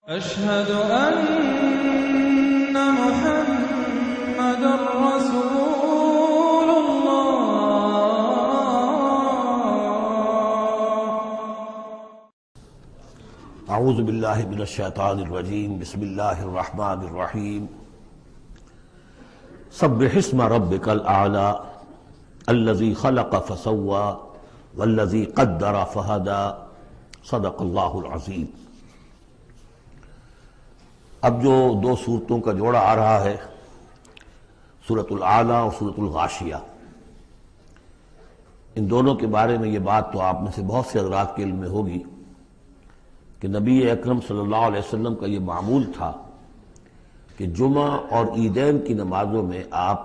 أشهد أن محمد رسول الله. اعوذ باللہ من الشیطان الرجیم بسم اللہ الرحمن الرحیم سبح اسم ربک الاعلی الذی خلق فسوى والذی قدر فہدى صدق اللہ العظیم. اب جو دو صورتوں کا جوڑا آ رہا ہے، سورۃ الاعلی اور سورۃ الغاشیہ، ان دونوں کے بارے میں یہ بات تو آپ میں سے بہت سے حضرات کے علم میں ہوگی کہ نبی اکرم صلی اللہ علیہ وسلم کا یہ معمول تھا کہ جمعہ اور عیدین کی نمازوں میں آپ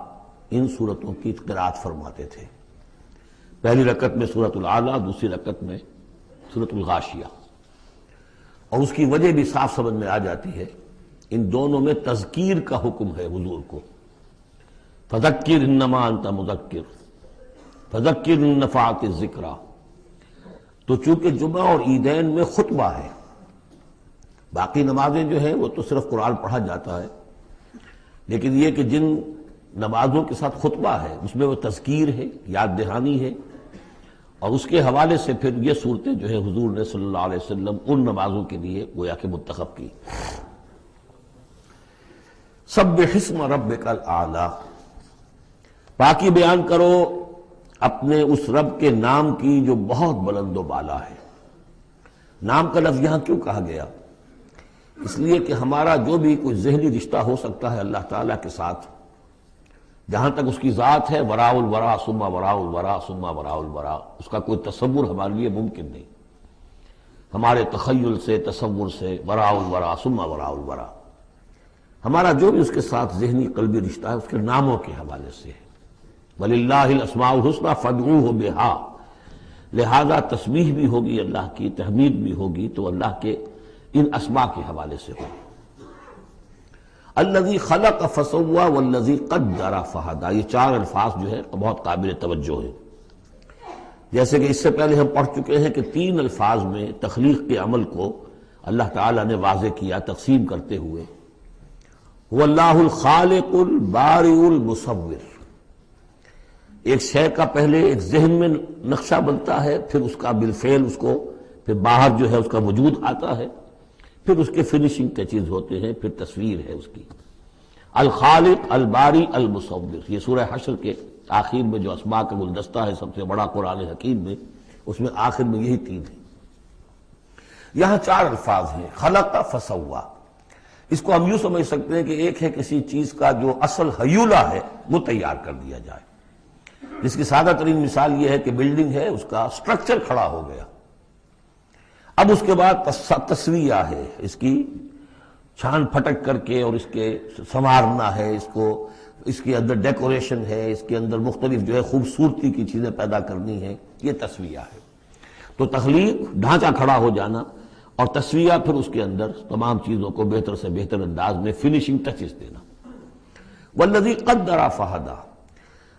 ان صورتوں کی قرأت فرماتے تھے. پہلی رکعت میں سورۃ الاعلی، دوسری رکعت میں سورۃ الغاشیہ. اور اس کی وجہ بھی صاف سمجھ میں آ جاتی ہے، ان دونوں میں تذکیر کا حکم ہے حضور کو. فذکر انما انت مذکر فذکر ان نفعت الذکریٰ. تو چونکہ جمعہ اور عیدین میں خطبہ ہے، باقی نمازیں جو ہیں وہ تو صرف قرآن پڑھا جاتا ہے، لیکن یہ کہ جن نمازوں کے ساتھ خطبہ ہے اس میں وہ تذکیر ہے، یاد دہانی ہے، اور اس کے حوالے سے پھر یہ صورتیں جو ہے حضور نے صلی اللہ علیہ وسلم ان نمازوں کے لیے گویا کہ منتخب کی. سبح اسم ربک الاعلی، پاکی بیان کرو اپنے اس رب کے نام کی جو بہت بلند و بالا ہے. نام کا لفظ یہاں کیوں کہا گیا؟ اس لیے کہ ہمارا جو بھی کوئی ذہنی رشتہ ہو سکتا ہے اللہ تعالیٰ کے ساتھ، جہاں تک اس کی ذات ہے، وراء الورا ثم وراء الورا ثم وراء الورا، اس کا کوئی تصور ہمارے لیے ممکن نہیں. ہمارے تخیل سے، تصور سے وراء الورا ثم وراء الورا، ہمارا جو بھی اس کے ساتھ ذہنی قلبی رشتہ ہے اس کے ناموں کے حوالے سے ہے. وَلِلَّهِ الْأَسْمَاءُ الْحُسْنَى فَادْعُوهُ بِهَا، لہذا تسبیح بھی ہوگی اللہ کی، تحمید بھی ہوگی تو اللہ کے ان اسماء کے حوالے سے ہوگی. الذی خلق فسوى والذی قدر فہدى، یہ چار الفاظ جو ہے بہت قابل توجہ ہیں. جیسے کہ اس سے پہلے ہم پڑھ چکے ہیں کہ تین الفاظ میں تخلیق کے عمل کو اللہ تعالیٰ نے واضح کیا تقسیم کرتے ہوئے. هو اللہ الخالق البارئ المصور. ایک شے کا پہلے ایک ذہن میں نقشہ بنتا ہے، پھر اس کا بالفعل اس کو پھر باہر جو ہے اس کا وجود آتا ہے، پھر اس کے فنیشنگ ٹچز ہوتے ہیں، پھر تصویر ہے اس کی. الخالق الباری المصور، یہ سورہ حشر کے آخر میں جو اسماء کا گلدستہ ہے سب سے بڑا قرآن حکیم میں، اس میں آخر میں یہی تین ہیں. یہاں چار الفاظ ہیں، خلق فسوا. اس کو ہم یوں سمجھ سکتے ہیں کہ ایک ہے کسی چیز کا جو اصل حیولہ ہے وہ تیار کر دیا جائے. جس کی سادہ ترین مثال یہ ہے کہ بلڈنگ ہے، اس کا سٹرکچر کھڑا ہو گیا، اب اس کے بعد تسویہ ہے، اس کی چھان پھٹک کر کے اور اس کے سنوارنا ہے، اس کے اندر ڈیکوریشن ہے، اس کے اندر مختلف جو ہے خوبصورتی کی چیزیں پیدا کرنی ہے، یہ تسویہ ہے. تو تخلیق ڈھانچہ کھڑا ہو جانا، اور تسویہ پھر اس کے اندر تمام چیزوں کو بہتر سے بہتر انداز میں فنیشنگ ٹچز دینا. والذی قدر فہدی،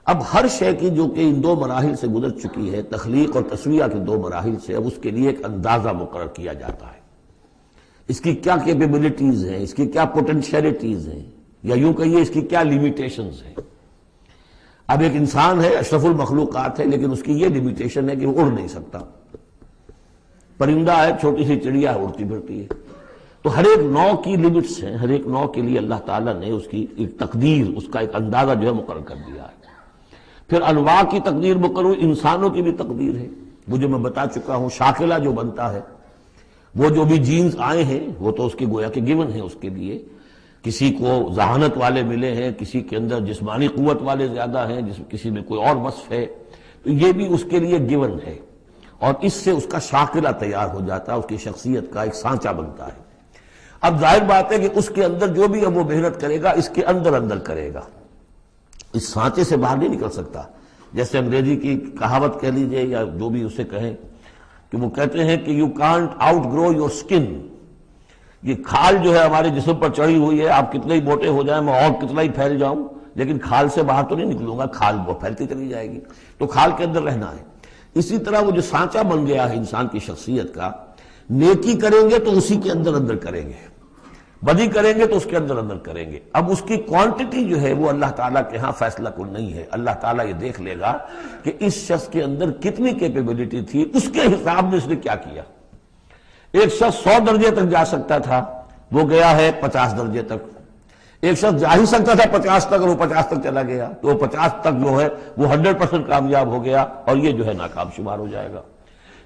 اب ہر شے کی جو کہ ان دو مراحل سے گزر چکی ہے، تخلیق اور تسویہ کے دو مراحل سے، اب اس کے لیے ایک اندازہ مقرر کیا جاتا ہے. اس کی کیا کیپیبلٹیز ہیں، اس کی کیا پوٹینشیلٹیز ہیں، یا یوں کہیے اس کی کیا لیمیٹیشنز ہیں. اب ایک انسان ہے، اشرف المخلوقات ہے، لیکن اس کی یہ لیمیٹیشن ہے کہ وہ اڑ نہیں سکتا. پرندہ ہے، چھوٹی سی چڑیا اڑتی پھرتی ہے. تو ہر ایک نوع کی لیمٹس ہیں، ہر ایک نوع کے لیے اللہ تعالیٰ نے اس کی ایک تقدیر، اس کا ایک اندازہ جو ہے مقرر کر دیا ہے. پھر انواع کی تقدیر مقرر، انسانوں کی بھی تقدیر ہے. وہ جو میں بتا چکا ہوں، شاکلہ جو بنتا ہے، وہ جو بھی جینز آئے ہیں وہ تو اس کی گویا کہ گیون ہے اس کے لیے. کسی کو ذہانت والے ملے ہیں، کسی کے اندر جسمانی قوت والے زیادہ ہیں، کسی میں کوئی اور وصف ہے، تو یہ بھی اس کے لیے گیون ہے، اور اس سے اس کا شاکلہ تیار ہو جاتا ہے، اس کی شخصیت کا ایک سانچہ بنتا ہے. اب ظاہر بات ہے کہ اس کے اندر جو بھی اب وہ محنت کرے گا اس کے اندر کرے گا، اس سانچے سے باہر نہیں نکل سکتا. جیسے انگریزی کی کہاوت کہہ لیجئے یا جو بھی اسے کہیں، کہ وہ کہتے ہیں کہ you can't outgrow your skin. یہ کھال جو ہے ہمارے جسم پر چڑھی ہوئی ہے، آپ کتنے ہی موٹے ہو جائیں، میں اور کتنا ہی پھیل جاؤں، لیکن کھال سے باہر تو نہیں نکلوں گا، کھال وہ پھیلتی چلی جائے گی. تو کھال کے اندر رہنا ہے. اسی طرح وہ جو سانچہ بن گیا ہے انسان کی شخصیت کا، نیکی کریں گے تو اسی کے اندر کریں گے، بدی کریں گے تو اس کے اندر اندر کریں گے. اب اس کی کوانٹٹی جو ہے وہ اللہ تعالیٰ کے ہاں فیصلہ کن نہیں ہے. اللہ تعالیٰ یہ دیکھ لے گا کہ اس شخص کے اندر کتنی کیپیبلٹی تھی، اس کے حساب میں اس نے کیا کیا. ایک شخص 100 درجے تک جا سکتا تھا، وہ گیا ہے 50 درجے تک. ایک شخص جا ہی سکتا تھا 50 تک اور وہ 50 تک چلا گیا، تو وہ 50 تک جو ہے وہ 100% کامیاب ہو گیا اور یہ جو ہے ناکام شمار ہو جائے گا.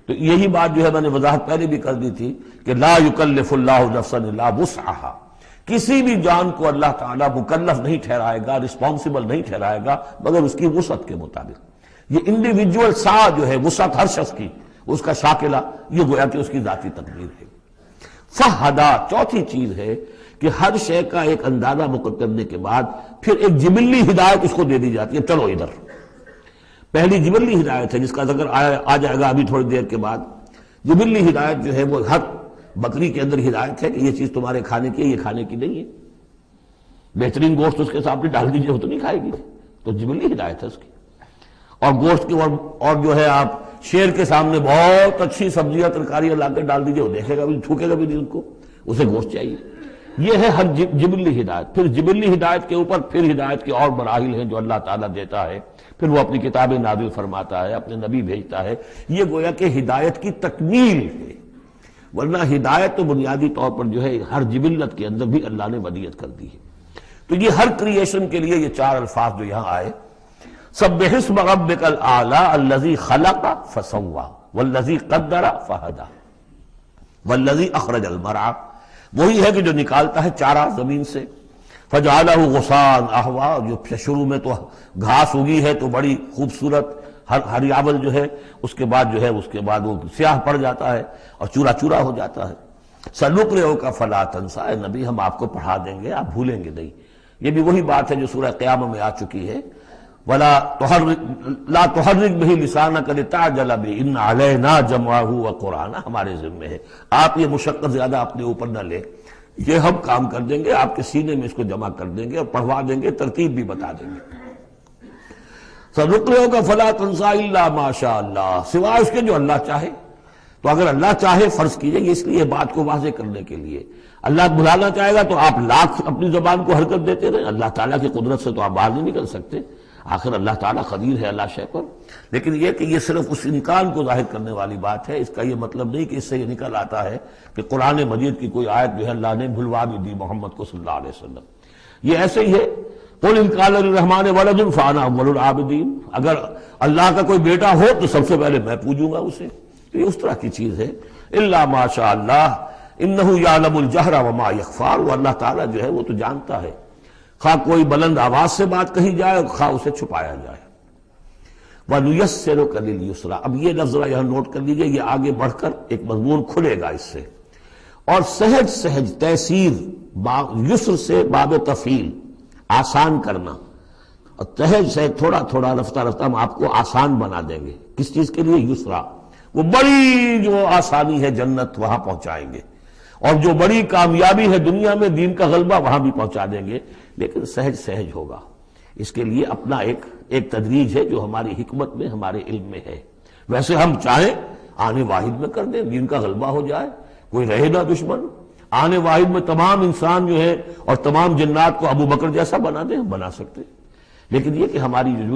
تو یہی بات جو ہے میں نے وضاحت پہلے بھی کر دی تھی کہ لا یکلف اللہ نفسا الا وسعها، کسی بھی جان کو اللہ تعالیٰ مکلف نہیں ٹھہرائے گا، رسپانسبل نہیں ٹھہرائے گا مگر اس کی وسعت کے مطابق. یہ انڈیویجول سا جو ہے وسعت ہر شخص کی، اس کا شاکلہ، یہ گویا کہ اس کی ذاتی تقدیر ہے. فہدا، چوتھی چیز ہے کہ ہر شے کا ایک اندازہ مقرر کرنے کے بعد پھر ایک جبلی ہدایت اس کو دے دی جاتی ہے، چلو ادھر. پہلی جبلی ہدایت ہے جس کا ذکر آ جائے گا ابھی تھوڑی دیر کے بعد. جبلی ہدایت جو ہے وہ ہر بکری کے اندر ہدایت ہے کہ یہ چیز تمہارے کھانے کی ہے، یہ کھانے کی نہیں ہے. بہترین گوشت اس کے سامنے ڈال دیجیے وہ تو نہیں کھائے گی، تو جبلی ہدایت ہے اس کی. اور گوشت کی اور جو ہے آپ شیر کے سامنے بہت اچھی سبزیاں ترکاریاں لا کے ڈال دیجیے، وہ دیکھے گا بھی، تھوکے گا بھی نہیں، ان کو اسے گوشت چاہیے. یہ ہے ہر جبلی ہدایت. پھر جبلی ہدایت کے اوپر پھر ہدایت کے اور مراحل ہیں جو اللہ تعالیٰ دیتا ہے. پھر وہ اپنی کتابیں نازل فرماتا ہے، اپنے نبی بھیجتا ہے. یہ گویا کہ ہدایت کی تکمیل ہے. ورنہ ہدایت تو بنیادی طور پر جو ہے ہر جبلت کے اندر بھی اللہ نے ودیت کر دی ہے. تو یہ ہر کریشن کے لیے یہ 4 الفاظ جو یہاں آئے، سبح اسم ربک الاعلی الذی خلق فسوی والذی قدر فہدی والذی اخرج المرعی، وہی ہے کہ جو نکالتا ہے چارہ زمین سے. فجعلہ غثاء احوا، جو شروع میں تو گھاس اگی ہے تو بڑی خوبصورت ہریاول جو ہے، اس کے بعد وہ سیاہ پڑ جاتا ہے اور چورا چورا ہو جاتا ہے. سنقرئک فلا تنسیٰ، اے نبی ہم آپ کو پڑھا دیں گے، آپ بھولیں گے نہیں. یہ بھی وہی بات ہے جو سورہ قیامہ میں آ چکی ہے. لا تحرک بہ لسانک لتعجل بہ ان علینا جمعہ وقرآنہ، ہمارے ذمہ ہے، آپ یہ مشقت زیادہ اپنے اوپر نہ لیں، یہ ہم کام کر دیں گے، آپ کے سینے میں اس کو جمع کر دیں گے اور پڑھوا دیں گے، ترتیب بھی بتا دیں گے. سنقرئک فلا تنسیٰ الا ما شاء اللہ، سوائے اس کے جو اللہ چاہے. تو اگر اللہ چاہے، فرض کیجئے یہ اس لیے بات کو واضح کرنے کے لیے، اللہ بلانا چاہے گا تو آپ لاکھ اپنی زبان کو حرکت دیتے رہیں، اللہ تعالیٰ کی قدرت سے تو آپ باہر نہیں نکل سکتے. آخر اللہ تعالیٰ قدیر ہے اللہ شے پر. لیکن یہ کہ یہ صرف اس امکان کو ظاہر کرنے والی بات ہے، اس کا یہ مطلب نہیں کہ اس سے یہ نکل آتا ہے کہ قرآن مجید کی کوئی آیت جو ہے اللہ نے بھلوا بھی دی محمد کو صلی اللہ علیہ وسلم. یہ ایسے ہی ہے، قل ان کان للرحمن ولد فانا اول العابدین، اگر اللہ کا کوئی بیٹا ہو تو سب سے پہلے میں پوجوں گا اسے. تو یہ اس طرح کی چیز ہے. الا ما شاء اللہ انہ یعلم الجہر وما یخفی، وہ اللہ تعالیٰ جو ہے وہ تو جانتا ہے، خواہ کوئی بلند آواز سے بات کہی جائے اور خواہ اسے چھپایا جائے. وَنُيَسِّرُكَ لِلْيُسْرَىٰ، اب یہ لفظ یہاں نوٹ کر لیجئے، یہ آگے بڑھ کر ایک مضمون کھلے گا اس سے. اور سہج سہج تیسیر، یسر سے باب تفعیل، آسان کرنا، اور سہج سہج تھوڑا تھوڑا رفتہ رفتہ ہم آپ کو آسان بنا دیں گے. کس چیز کے لیے؟ یسرا، وہ بڑی جو آسانی ہے جنت وہاں پہنچائیں گے، اور جو بڑی کامیابی ہے دنیا میں دین کا غلبہ وہاں بھی پہنچا دیں گے، لیکن سہج سہج ہوگا. اس کے لیے اپنا ایک تدریج ہے جو ہماری حکمت میں، ہمارے علم میں ہے. ویسے ہم چاہیں آنے واحد میں کر دیں، دین کا غلبہ ہو جائے، کوئی رہے نہ دشمن، آنے واحد میں تمام انسان جو ہے اور تمام جنات کو ابو بکر جیسا بنا دیں، ہم بنا سکتے. لیکن یہ کہ ہماری جو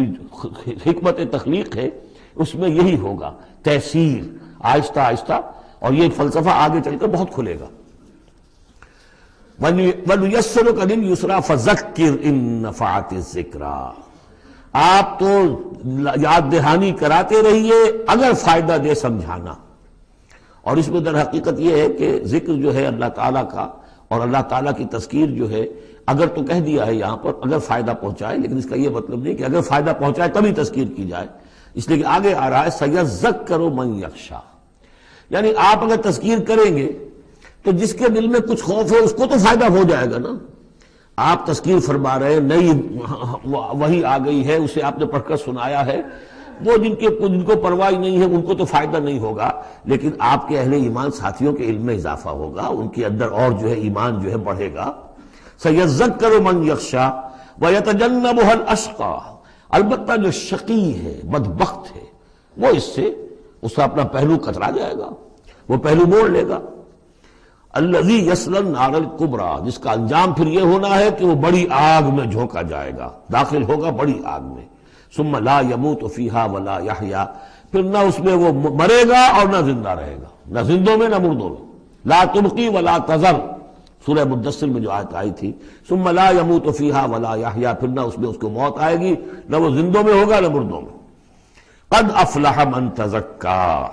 حکمت تخلیق ہے اس میں یہی ہوگا، تیسیر، آہستہ آہستہ. اور یہ فلسفہ آگے چل کر بہت کھلے گا. وَنُيَسِّرُكَ لِلْيُسْرَىٰ فَذَكِّرْ إِن نَّفَعَتِ الذِّكْرَىٰ، آپ تو یاد دہانی کراتے رہیے اگر فائدہ دے سمجھانا. اور اس میں در حقیقت یہ ہے کہ ذکر جو ہے اللہ تعالیٰ کا اور اللہ تعالیٰ کی تذکیر جو ہے، اگر تو کہہ دیا ہے یہاں پر اگر فائدہ پہنچائے، لیکن اس کا یہ مطلب نہیں کہ اگر فائدہ پہنچائے تبھی تذکیر کی جائے. اس لیے کہ آگے آ رہا ہے سَيَذَّكَّرُ مَن يَخْشَىٰ، یعنی آپ اگر تذکیر کریں گے تو جس کے دل میں کچھ خوف ہے اس کو تو فائدہ ہو جائے گا نا. آپ تذکیر فرما رہے ہیں، نئی وحی آ گئی ہے، اسے آپ نے پڑھ کر سنایا ہے، وہ جن کو پرواہ نہیں ہے ان کو تو فائدہ نہیں ہوگا، لیکن آپ کے اہل ایمان ساتھیوں کے علم میں اضافہ ہوگا، ان کے اندر اور جو ہے ایمان جو ہے بڑھے گا. سَيَذَّكَّرُ مَن يَخْشَىٰ وَيَتَجَنَّبُهَا الْأَشْقَىٰ، البتہ جو شقی ہے، بدبخت ہے، وہ اس سے اپنا پہلو کترا جائے گا، وہ پہلو موڑ لے گا. الذی یصلی النار الکبریٰ، جس کا انجام پھر یہ ہونا ہے کہ وہ بڑی آگ میں جھونکا جائے گا، داخل ہوگا بڑی آگ میں۔ ثم لا یموت فیہا ولا یحییٰ، پھر نہ اس میں وہ مرے گا اور نہ زندہ رہے گا، نہ زندوں میں نہ مردوں میں۔ لا تبقی ولا تذر، سورہ مدثر میں جو آیت آئی تھی، ثم لا یموت فیہا ولا یحییٰ، پھر نہ اس میں اس کو موت آئے گی، نہ وہ زندوں میں ہوگا نہ مردوں میں۔ قد افلح من تزکا،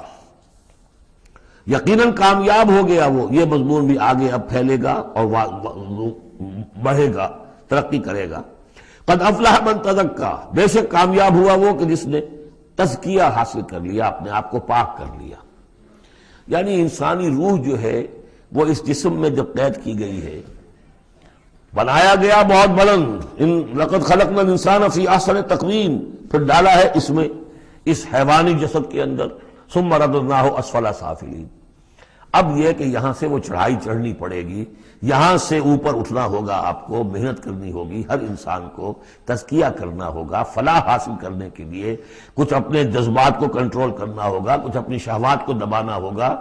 یقیناً کامیاب ہو گیا وہ۔ یہ مضمون بھی آگے اب پھیلے گا اور بڑھے گا، ترقی کرے گا۔ قد افلح من تزکا، بے شک کامیاب ہوا وہ کہ جس نے تزکیہ حاصل کر لیا، اپنے آپ کو پاک کر لیا۔ یعنی انسانی روح جو ہے وہ اس جسم میں جب قید کی گئی ہے، بنایا گیا بہت بلند، لقد خلقنا الانسان فی احسن تقویم، پھر ڈالا ہے اس میں، اس حیوانی جسد کے اندر، ثم رددناہ اسفل سافلین۔ اب یہ کہ یہاں سے وہ چڑھائی چڑھنی پڑے گی، یہاں سے اوپر اٹھنا ہوگا، آپ کو محنت کرنی ہوگی، ہر انسان کو تزکیہ کرنا ہوگا فلاح حاصل کرنے کے لیے، کچھ اپنے جذبات کو کنٹرول کرنا ہوگا، کچھ اپنی شہوات کو دبانا ہوگا،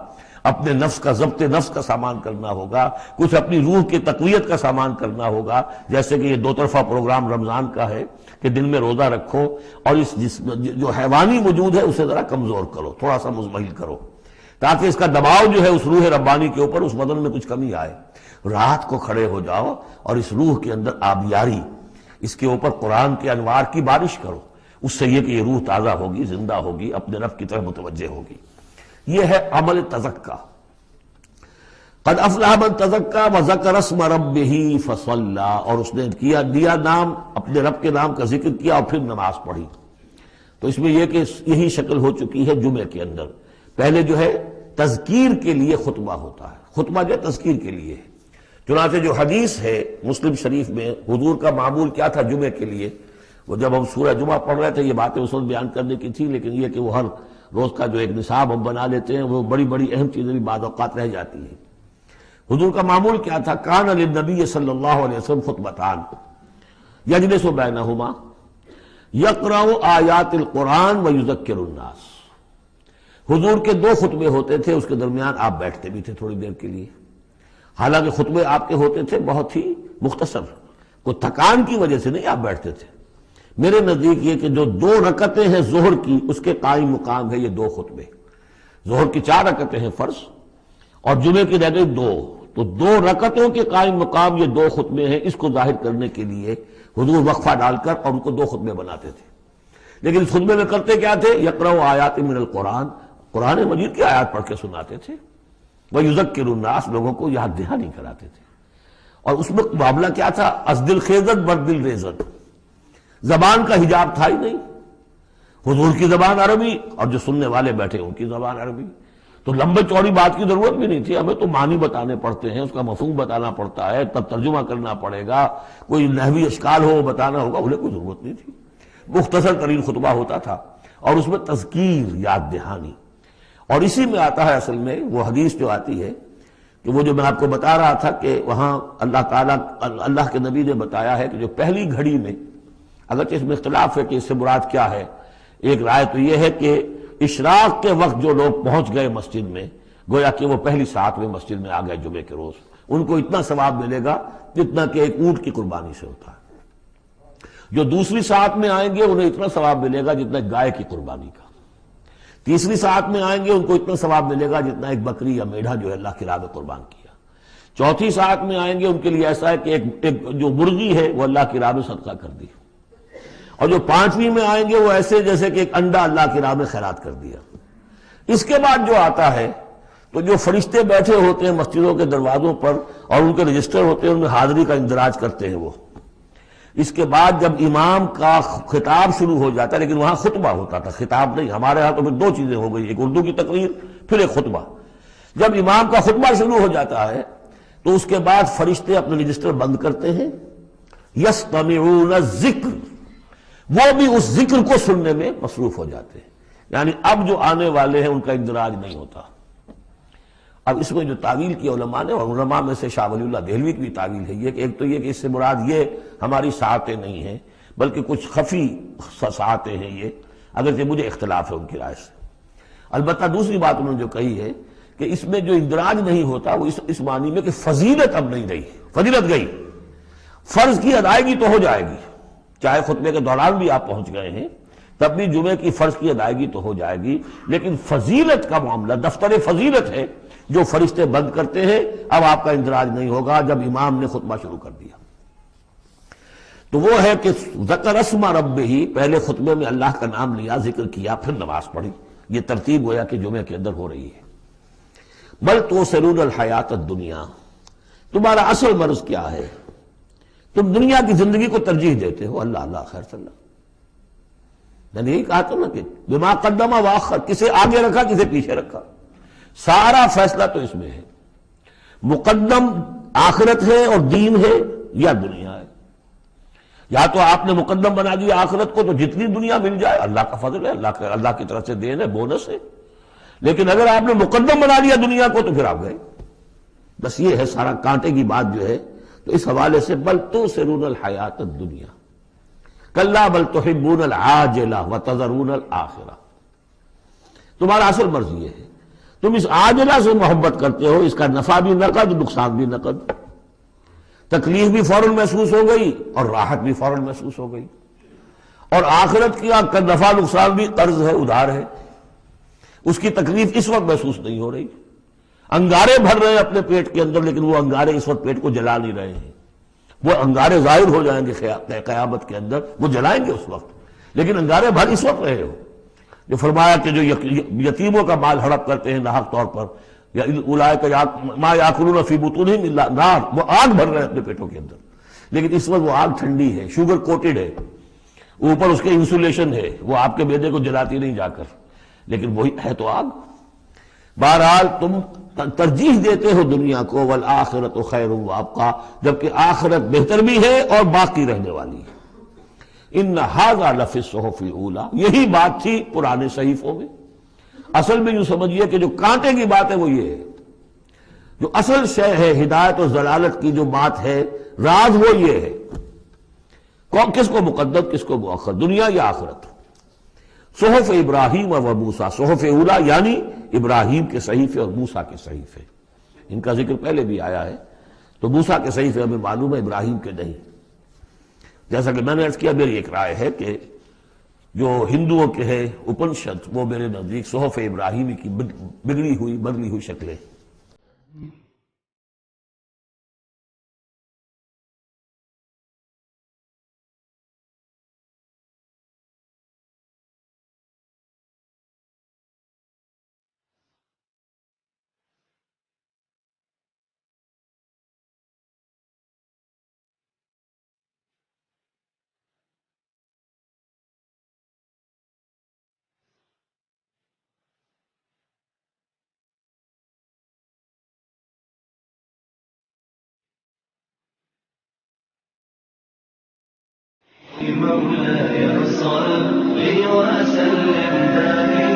اپنے نفس کا ضبط نفس کا سامان کرنا ہوگا، کچھ اپنی روح کی تقویت کا سامان کرنا ہوگا، جیسے کہ یہ دو طرفہ پروگرام رمضان کا ہے کہ دن میں روزہ رکھو اور اس جو حیوانی وجود ہے اسے ذرا کمزور کرو، تھوڑا سا مزمحل کرو، تاکہ اس کا دباؤ جو ہے اس روح ربانی کے اوپر، اس بدن میں کچھ کمی آئے۔ رات کو کھڑے ہو جاؤ اور اس روح کے اندر آبیاری، اس کے اوپر قرآن کے انوار کی بارش کرو، اس سے یہ کہ یہ روح تازہ ہوگی، زندہ ہوگی، اپنے رب کی طرف متوجہ ہوگی۔ یہ ہے عمل تزکا۔ قد افلح من تزکا وذکر اسم ربہ فصلی، اور اس نے دیا نام، اپنے رب کے نام کا ذکر کیا اور پھر نماز پڑھی۔ تو اس میں یہ کہ یہی شکل ہو چکی ہے جمعے کے اندر۔ پہلے جو ہے تذکیر کے لیے خطبہ ہوتا ہے، خطبہ جو تذکیر کے لیے ہے۔ چنانچہ جو حدیث ہے مسلم شریف میں، حضور کا معمول کیا تھا جمعے کے لیے، وہ جب ہم سورہ جمعہ پڑھ رہے تھے یہ باتیں اس وقت بیان کرنے کی تھی، لیکن یہ کہ وہ ہر روز کا جو ایک نصاب ہم بنا لیتے ہیں، وہ بڑی بڑی اہم چیزیں بھی بعض اوقات رہ جاتی ہیں۔ حضور کا معمول کیا تھا؟ کان للنبی صلی اللہ علیہ وسلم خطبتان یجلس بینہما یقرأ آیات القرآن ویذکر الناس۔ حضور کے دو خطبے ہوتے تھے، اس کے درمیان آپ بیٹھتے بھی تھے تھوڑی دیر کے لیے۔ حالانکہ خطبے آپ کے ہوتے تھے بہت ہی مختصر، کوئی تھکان کی وجہ سے نہیں آپ بیٹھتے تھے۔ میرے نزدیک یہ کہ جو 2 رکعتیں ہیں ظہر کی، اس کے قائم مقام ہے یہ 2 خطبے۔ ظہر کی 4 رکعتیں ہیں فرض، اور جمعے کی رہ گئی 2، تو 2 رکعتوں کے قائم مقام یہ 2 خطبے ہیں۔ اس کو ظاہر کرنے کے لیے حضور وقفہ ڈال کر اور ان کو 2 خطبے بناتے تھے۔ لیکن اس خطبے میں کرتے کیا تھے؟ یقرأ آیات من القرآن، قرآن مجید کی آیات پڑھ کے سناتے تھے، وَيُذَكِّرُ النَّاسَ، لوگوں کو یاد دہانی کراتے تھے۔ اور اس میں معاملہ کیا تھا؟ ازدل خیزت بردل ریزت، زبان کا حجاب تھا ہی نہیں۔ حضور کی زبان عربی اور جو سننے والے بیٹھے ان کی زبان عربی، تو لمبے چوڑی بات کی ضرورت بھی نہیں تھی۔ ہمیں تو معنی بتانے پڑتے ہیں، اس کا مفہوم بتانا پڑتا ہے، تب ترجمہ کرنا پڑے گا، کوئی نحوی اشکال ہو وہ بتانا ہوگا، انہیں کوئی ضرورت نہیں تھی۔ مختصر ترین خطبہ ہوتا تھا اور اس میں تذکیر، یاد دہانی۔ اور اسی میں آتا ہے اصل میں وہ حدیث جو آتی ہے کہ وہ جو میں آپ کو بتا رہا تھا کہ وہاں اللہ تعالیٰ، اللہ کے نبی نے بتایا ہے کہ جو پہلی گھڑی میں، اگرچہ اس میں اختلاف ہے کہ اس سے مراد کیا ہے، ایک رائے تو یہ ہے کہ اشراق کے وقت جو لوگ پہنچ گئے مسجد میں، گویا کہ وہ پہلی ساعت میں مسجد میں آ گئے جمعے کے روز، ان کو اتنا ثواب ملے گا جتنا کہ ایک اونٹ کی قربانی سے ہوتا ہے۔ جو دوسری ساعت میں آئیں گے انہیں اتنا ثواب ملے گا جتنا ایک گائے کی قربانی کا۔ تیسری ساعت میں آئیں گے ان کو اتنا ثواب ملے گا جتنا ایک بکری یا میڑھا جو ہے اللہ کی راہ میں قربان کیا۔ چوتھی ساعت میں آئیں گے ان کے لیے ایسا ہے کہ ایک جو مرغی ہے وہ اللہ کی راہ میں صدقہ کر دی، اور جو 5ویں میں آئیں گے وہ ایسے جیسے کہ ایک انڈا اللہ کی راہ میں خیرات کر دیا۔ اس کے بعد جو آتا ہے تو جو فرشتے بیٹھے ہوتے ہیں مسجدوں کے دروازوں پر اور ان کے رجسٹر ہوتے ہیں، ان میں حاضری کا اندراج کرتے ہیں وہ۔ اس کے بعد جب امام کا خطاب شروع ہو جاتا ہے، لیکن وہاں خطبہ ہوتا تھا، خطاب نہیں، ہمارے ہاں تو پھر 2 چیزیں ہو گئی، ایک اردو کی تقریر پھر ایک خطبہ۔ جب امام کا خطبہ شروع ہو جاتا ہے تو اس کے بعد فرشتے اپنے رجسٹر بند کرتے ہیں، یستمعون الذکر، وہ بھی اس ذکر کو سننے میں مصروف ہو جاتے ہیں۔ یعنی اب جو آنے والے ہیں ان کا اندراج نہیں ہوتا۔ اب اس میں جو تعویل کی علماء نے، اور علماء میں سے شاہ ولی اللہ دہلوی کی بھی تعویل ہے یہ کہ ایک تو یہ کہ اس سے مراد یہ ہماری ساعتیں نہیں ہیں بلکہ کچھ خفی ساعتیں ہیں یہ، اگرچہ مجھے اختلاف ہے ان کی رائے سے۔ البتہ دوسری بات انہوں نے جو کہی ہے کہ اس میں جو اندراج نہیں ہوتا وہ اس معنی میں کہ فضیلت اب نہیں رہی، فضیلت گئی، فرض کی ادائیگی تو ہو جائے گی، چاہے خطبے کے دوران بھی آپ پہنچ گئے ہیں تب بھی جمعے کی فرض کی ادائیگی تو ہو جائے گی، لیکن فضیلت کا معاملہ دفتر فضیلت ہے جو فرشتے بند کرتے ہیں، اب آپ کا اندراج نہیں ہوگا جب امام نے خطبہ شروع کر دیا۔ تو وہ ہے کہ ذکر اسم ربہ، پہلے خطبے میں اللہ کا نام لیا، ذکر کیا، پھر نماز پڑھی، یہ ترتیب گویا کہ جمعے کے اندر ہو رہی ہے۔ بل تؤثرون الحیات الدنیا، تمہارا اصل مرض کیا ہے؟ تم دنیا کی زندگی کو ترجیح دیتے ہو۔ اللہ اللہ خیر صلی اللہ، میں نے یہی کہا تھا نا کہ بما قدم واخر، کسے آگے رکھا کسے پیچھے رکھا، سارا فیصلہ تو اس میں ہے۔ مقدم آخرت ہے اور دین ہے یا دنیا ہے؟ یا تو آپ نے مقدم بنا دیا آخرت کو تو جتنی دنیا مل جائے اللہ کا فضل ہے، اللہ کی طرف سے دین ہے، بونس ہے، لیکن اگر آپ نے مقدم بنا لیا دنیا کو تو پھر آپ گئے۔ بس یہ ہے سارا کانٹے کی بات جو ہے۔ تو اس حوالے سے بل تؤثرون الحیات الدنیا کلا بل تحبون العاجلہ وتذرون الآخرہ، تمہارا اصل مرض یہ ہے، تم اس عاجلہ سے محبت کرتے ہو، اس کا نفع بھی نقد نقصان بھی نقد، تکلیف بھی فوراً محسوس ہو گئی اور راحت بھی فوراً محسوس ہو گئی، اور آخرت کا نفع نقصان بھی قرض ہے، ادھار ہے، اس کی تکلیف اس وقت محسوس نہیں ہو رہی۔ انگارے بھر رہے ہیں اپنے پیٹ کے اندر، لیکن وہ انگارے اس وقت پیٹ کو جلا نہیں رہے ہیں، وہ انگارے ظاہر ہو جائیں گے قیامت کے اندر، وہ جلائیں گے اس وقت، لیکن انگارے بھر اس وقت رہے ہو۔ جو فرمایا کہ جو یتیموں کا مال ہڑپ کرتے ہیں ناحق طور پر، یا اولئک ما یاکلون فی بطونہم الا النار، وہ آگ بھر رہے ہیں اپنے پیٹوں کے اندر، لیکن اس وقت وہ آگ ٹھنڈی ہے، شوگر کوٹڈ ہے، اوپر اس کے انسولیشن ہے، وہ آپ کے معدے کو جلاتی نہیں جا کر، لیکن وہی ہے تو آگ۔ بہرحال تم ترجیح دیتے ہو دنیا کو، والآخرۃ خیر وابقیٰ، جبکہ آخرت بہتر بھی ہے اور باقی رہنے والی ہے۔ ان ھذا لفی الصحف الاولی، یہی بات تھی پرانے صحیفوں میں۔ اصل میں یوں سمجھیے کہ جو کانٹے کی بات ہے وہ یہ ہے، جو اصل شے ہے ہدایت اور ضلالت کی جو بات ہے، راز وہ یہ ہے، کس کو مقدم کس کو مؤخر، دنیا یا آخرت۔ صحف ابراہیم و موسیٰ، صحف اولی یعنی ابراہیم کے صحیفے اور موسیٰ کے صحیفے، ان کا ذکر پہلے بھی آیا ہے، تو موسیٰ کے صحیفے ہمیں معلوم ہے، ابراہیم کے نہیں۔ جیسا کہ میں نے عرض کیا، میری ایک رائے ہے کہ جو ہندوؤں کے ہے اپنشد، وہ میرے نزدیک صحف ابراہیمی کی بگڑی ہوئی بدلی ہوئی شکلیں۔ مولاي صل وسلم دائما